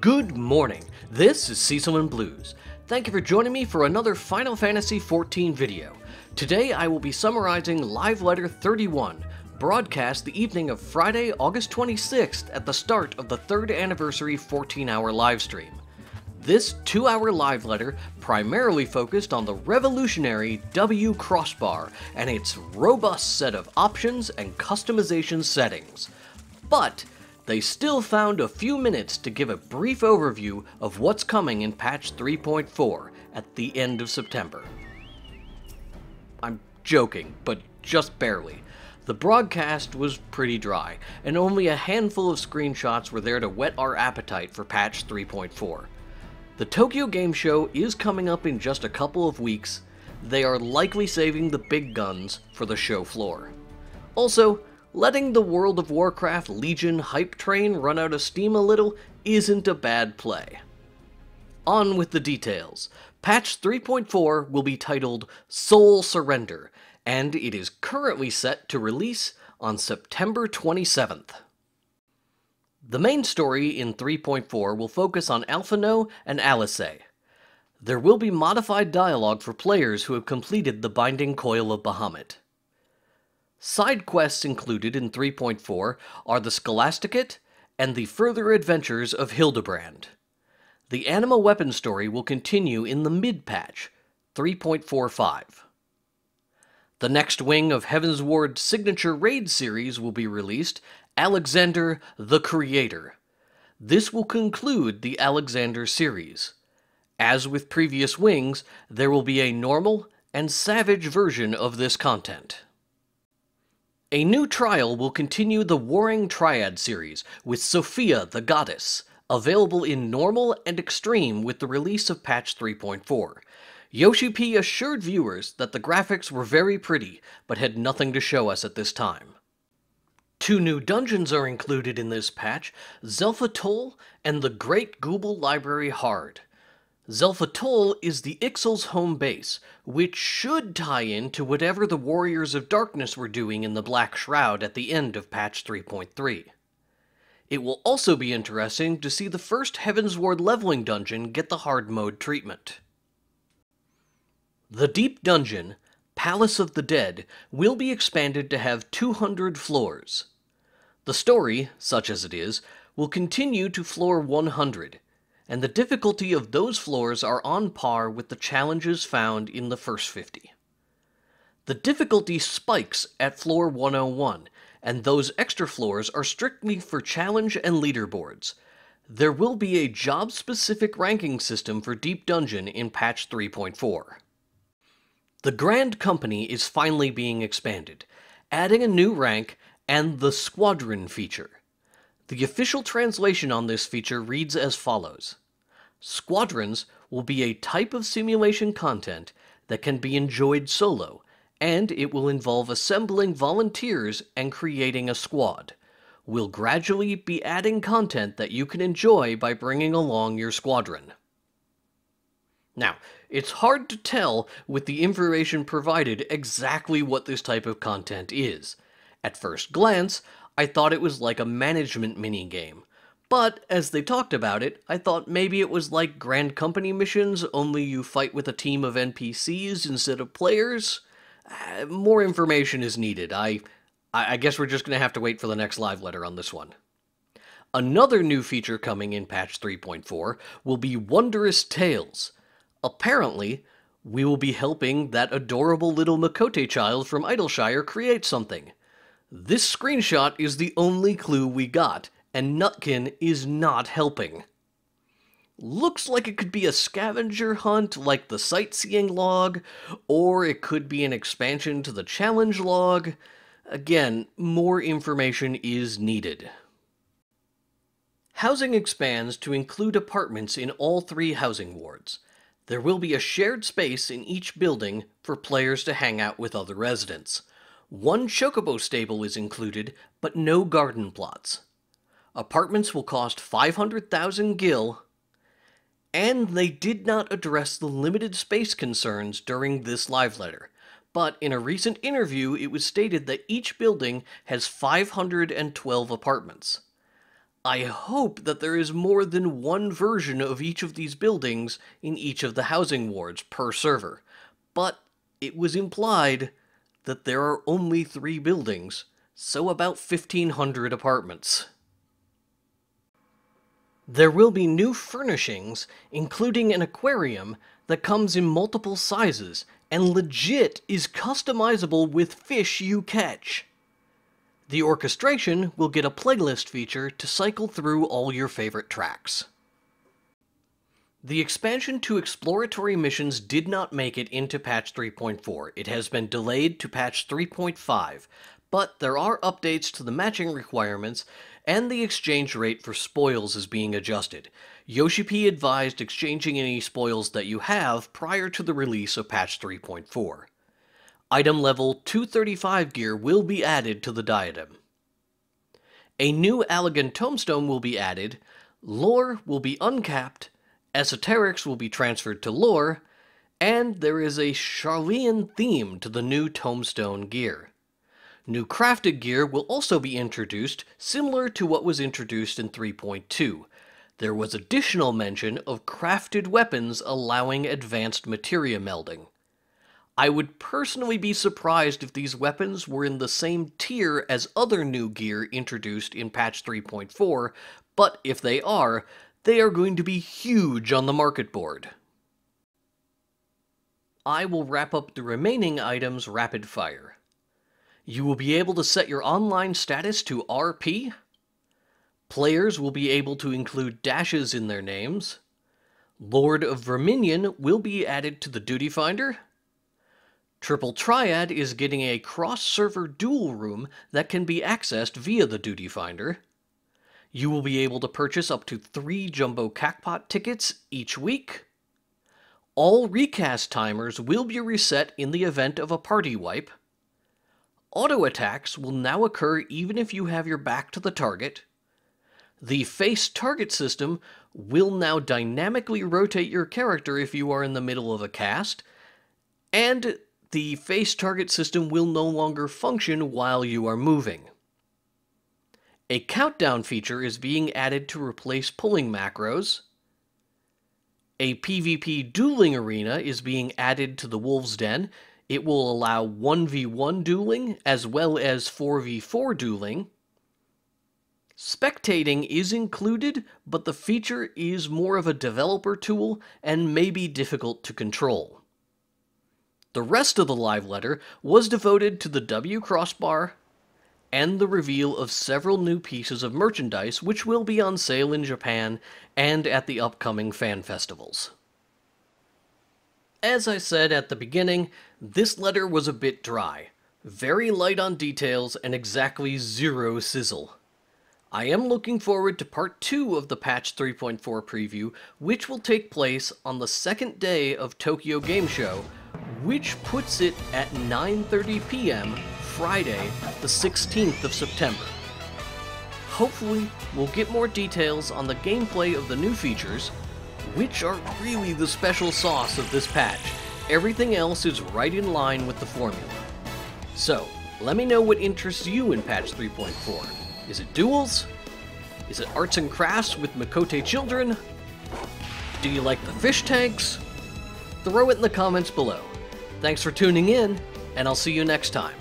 Good morning, this is Cecil and Blues. Thank you for joining me for another Final Fantasy XIV video. Today I will be summarizing Live Letter 31, broadcast the evening of Friday, August 26th at the start of the 3rd anniversary 14-hour livestream. This 2-hour live letter primarily focused on the revolutionary W crossbar and its robust set of options and customization settings. But they still found a few minutes to give a brief overview of what's coming in patch 3.4 at the end of September. I'm joking, but just barely. The broadcast was pretty dry, and only a handful of screenshots were there to whet our appetite for patch 3.4. The Tokyo Game Show is coming up in just a couple of weeks. They are likely saving the big guns for the show floor. Also, letting the World of Warcraft Legion hype train run out of steam a little isn't a bad play. On with the details. Patch 3.4 will be titled Soul Surrender, and it is currently set to release on September 27th. The main story in 3.4 will focus on Alphino and Alice. There will be modified dialogue for players who have completed the Binding Coil of Bahamut. Side quests included in 3.4 are the Scholasticate and the Further Adventures of Hildebrand. The Anima Weapon story will continue in the mid-patch, 3.45. The next wing of Heavensward's signature raid series will be released, Alexander the Creator. This will conclude the Alexander series. As with previous wings, there will be a normal and savage version of this content. A new trial will continue the Warring Triad series with Sophia the Goddess, available in normal and extreme with the release of patch 3.4. Yoshi P assured viewers that the graphics were very pretty, but had nothing to show us at this time. 2 new dungeons are included in this patch, Zelphatol and the Great Gooble Library Hard. Zelphatol is the Ixal's home base, which should tie in to whatever the Warriors of Darkness were doing in the Black Shroud at the end of patch 3.3. It will also be interesting to see the first Heavensward leveling dungeon get the hard mode treatment. The Deep Dungeon, Palace of the Dead, will be expanded to have 200 floors. The story, such as it is, will continue to floor 100, and the difficulty of those floors are on par with the challenges found in the first 50. The difficulty spikes at floor 101, and those extra floors are strictly for challenge and leaderboards. There will be a job-specific ranking system for Deep Dungeon in patch 3.4. The Grand Company is finally being expanded, adding a new rank and the Squadron feature. The official translation on this feature reads as follows: Squadrons will be a type of simulation content that can be enjoyed solo, and it will involve assembling volunteers and creating a squad. We'll gradually be adding content that you can enjoy by bringing along your squadron. Now, it's hard to tell with the information provided exactly what this type of content is. At first glance, I thought it was like a management minigame. But, as they talked about it, I thought maybe it was like Grand Company missions, only you fight with a team of NPCs instead of players. More information is needed. I guess we're just going to have to wait for the next live letter on this one. Another new feature coming in patch 3.4 will be Wondrous Tales. Apparently, we will be helping that adorable little Makote child from Idleshire create something. This screenshot is the only clue we got, and Nutkin is not helping. Looks like it could be a scavenger hunt like the sightseeing log, or it could be an expansion to the challenge log. Again, more information is needed. Housing expands to include apartments in all 3 housing wards. There will be a shared space in each building for players to hang out with other residents. 1 chocobo stable is included, but no garden plots. Apartments will cost 500,000 gil, and they did not address the limited space concerns during this live letter. But in a recent interview, it was stated that each building has 512 apartments. I hope that there is more than one version of each of these buildings in each of the housing wards per server, but it was implied that there are only 3 buildings, so about 1,500 apartments. There will be new furnishings, including an aquarium that comes in multiple sizes and legit is customizable with fish you catch. The orchestration will get a playlist feature to cycle through all your favorite tracks. The expansion to exploratory missions did not make it into patch 3.4. It has been delayed to patch 3.5, but there are updates to the matching requirements, and the exchange rate for spoils is being adjusted. Yoshi-P advised exchanging any spoils that you have prior to the release of patch 3.4. Item level 235 gear will be added to the diadem. A new Allegan tombstone will be added, lore will be uncapped, esoterics will be transferred to lore, and there is a Charlean theme to the new tombstone gear. New crafted gear will also be introduced, similar to what was introduced in 3.2. There was additional mention of crafted weapons allowing advanced materia melding. I would personally be surprised if these weapons were in the same tier as other new gear introduced in patch 3.4, but if they are going to be huge on the market board. I will wrap up the remaining items rapid fire. You will be able to set your online status to RP. Players will be able to include dashes in their names. Lord of Verminion will be added to the Duty Finder. Triple Triad is getting a cross-server duel room that can be accessed via the Duty Finder. You will be able to purchase up to 3 Jumbo Cacpot tickets each week. All recast timers will be reset in the event of a party wipe. Auto attacks will now occur even if you have your back to the target. The face target system will now dynamically rotate your character if you are in the middle of a cast, and the face target system will no longer function while you are moving. A countdown feature is being added to replace pulling macros. A PvP dueling arena is being added to the Wolves' Den. It will allow 1v1 dueling as well as 4v4 dueling. Spectating is included, but the feature is more of a developer tool and may be difficult to control. The rest of the live letter was devoted to the W crossbar and the reveal of several new pieces of merchandise which will be on sale in Japan and at the upcoming fan festivals. As I said at the beginning, this letter was a bit dry, very light on details and exactly 0 sizzle. I am looking forward to part 2 of the patch 3.4 preview, which will take place on the second day of Tokyo Game Show, which puts it at 9:30 p.m. Friday, the 16th of September. Hopefully, we'll get more details on the gameplay of the new features, which are really the special sauce of this patch. Everything else is right in line with the formula. So, let me know what interests you in patch 3.4. Is it duels? Is it arts and crafts with Mikote children? Do you like the fish tanks? Throw it in the comments below. Thanks for tuning in, and I'll see you next time.